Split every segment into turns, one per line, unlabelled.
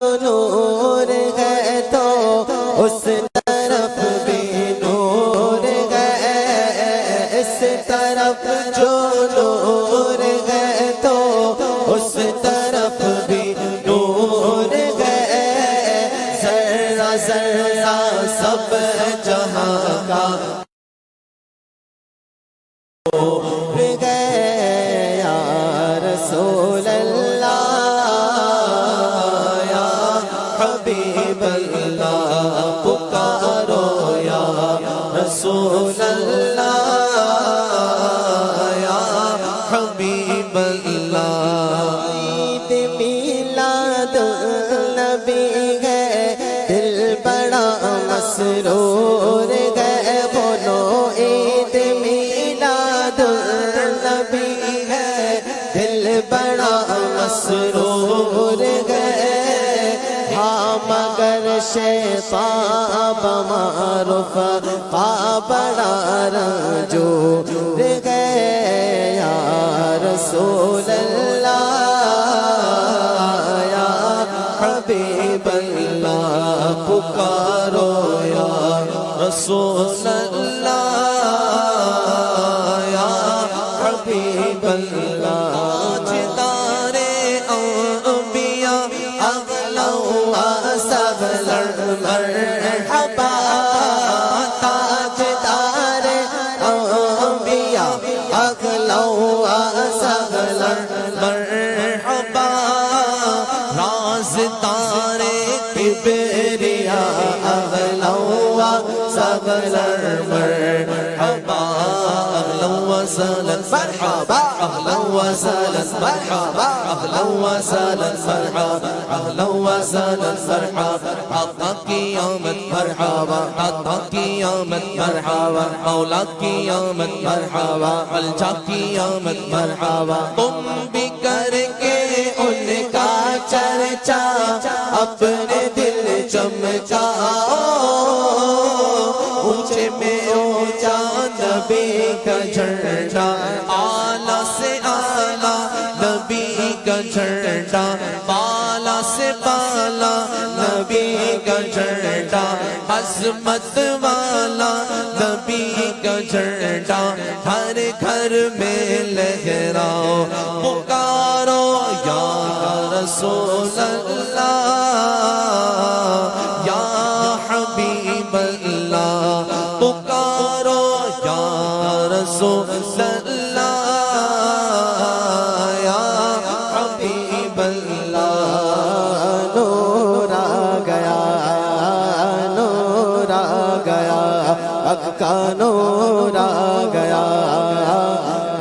نور ہے تو اس طرف بھی نور ہے، اس طرف جو نور ہے تو اس طرف بھی نور ہے، ذرہ ذرہ سب جہاں کا نور ہے یا رسول اللہ یا حبیب اللہ، پکارو یا رسول اللہ یا حبیب اللہ۔ عید میلاد النبی ہے، دل بڑا مسرور ہے، بولو عید میلاد النبی ہے، دل بڑا مسرور ہے، ہاں مگر شیطان بمعروف بڑا رنجور ہے یا رسول اللہ یا حبیب اللہ، پکارو یا رسول اللہ یا حبیب اللہ۔ تاجدارے انبیاء اغلو اصغر مرحبا، تاجدارے انبیاء اغلو اصغر مرحبا، رازدارے کبریا اغلو اصغر مرحبا، اهلا وسهلا مرحبا، اهلا وسهلا مرحبا، اهلا وسهلا مرحبا، اهلا وسهلا مرحبا، آقا کی آمد مرحبا، آقا کی آمد مرحبا، مولا کی آمد مرحبا، الجا کی آمد مرحبا، تم بھی کر کے ان کا چرچا اپنے دل چمکاؤ، اونچے میں اونچا نبی کا جھنڈا، اعلیٰ سے اعلیٰ نبی کا جھنڈا، بالا سے بالا نبی کا جھنڈا، عظمت والا نبی کا جھنڈا، ہر گھر میں لہراؤ، پکارو یا رسول اللہ یا حبیب اللہ، پکارو یا رسول اللہ یا حبیب اللہ۔ نور آ گیا، نور آ گیا، حق کا نور آ گیا،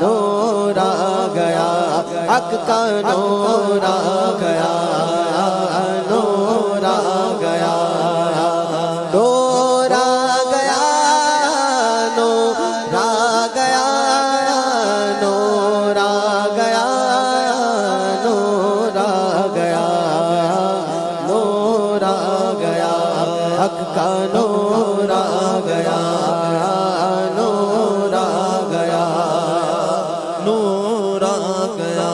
نور آ گیا، حق کا نور آ گیا، نور آ گیا، نور آ گیا، نور آ گیا، نور آ گیا، نور آ گیا، نور آ گیا، حق کا نور آ گیا، نور آ گیا، نور آ گیا۔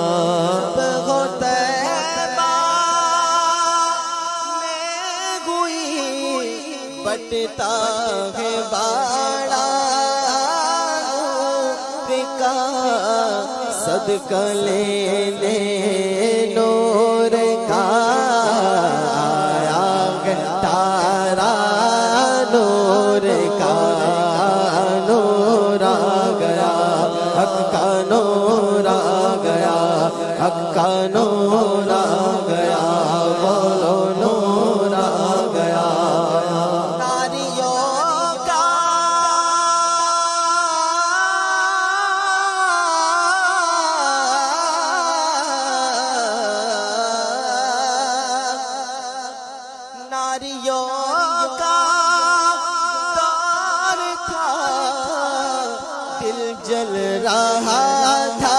بہت طیبہ میں ہوئی بٹتا ہے باڑا، کا صدقہ لے لے نور کا آیا تارا، نور کا نور آ گیا، حق کا نور آ گیا، حق کا نور آ گیا، بولو نور آ گیا۔ ناریوں کا دور تھا، دل جل رہا تھا،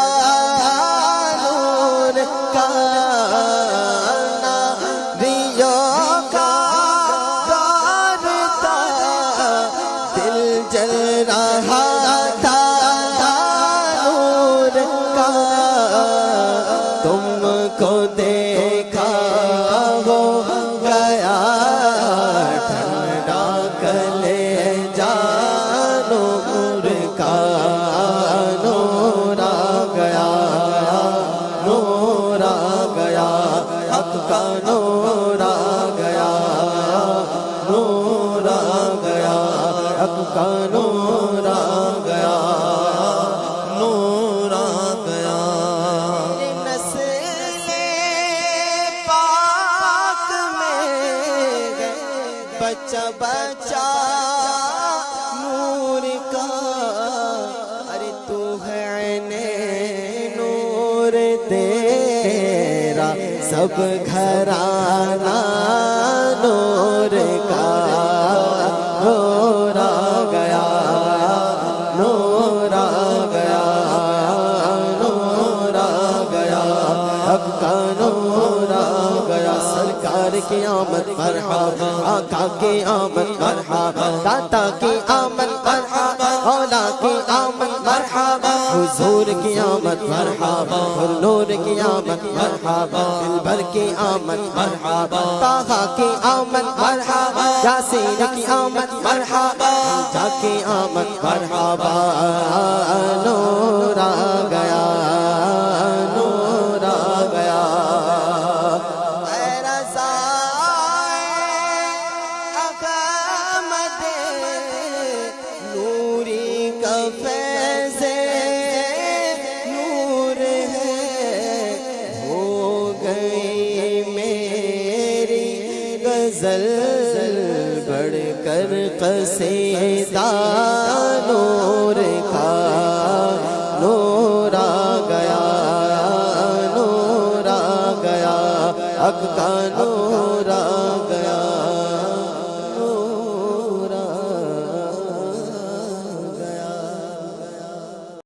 نور کا ناریوں کا دور تھا، دل جل رہا تھا، نور کا تم کو دیکھا ہو کا نور آ گیا، نور آ گیا۔ نسل پاک میں بچہ بچہ نور کا، ارے تو ہے عین نور تیرا سب گھرانہ نور کا، نور آ گیا، نور آ گیا، نور آ گیا، اب کا نور آ گیا۔ سرکار کی آمد مرحبا، آقا کی آمد مرحبا، داتا کی آمد مرحبا، مولا کی آمد مرحبا، حضور کی آمد مرحبا، نور کی آمد مرحبا، دلبر کی آمد مرحبا، طٰہٰ کی آمد مرحبا، یاسین کی آمد مرحبا، جا کی آمد مرحبا، نور آ گیا، نور آ گیا۔ اے رضائے احمد نوری کا فیض نور ہے، ہو گئی میری غزل بڑھ کر قصیدہ نور کا، نور آ گیا، نور آ گیا، حق کا نور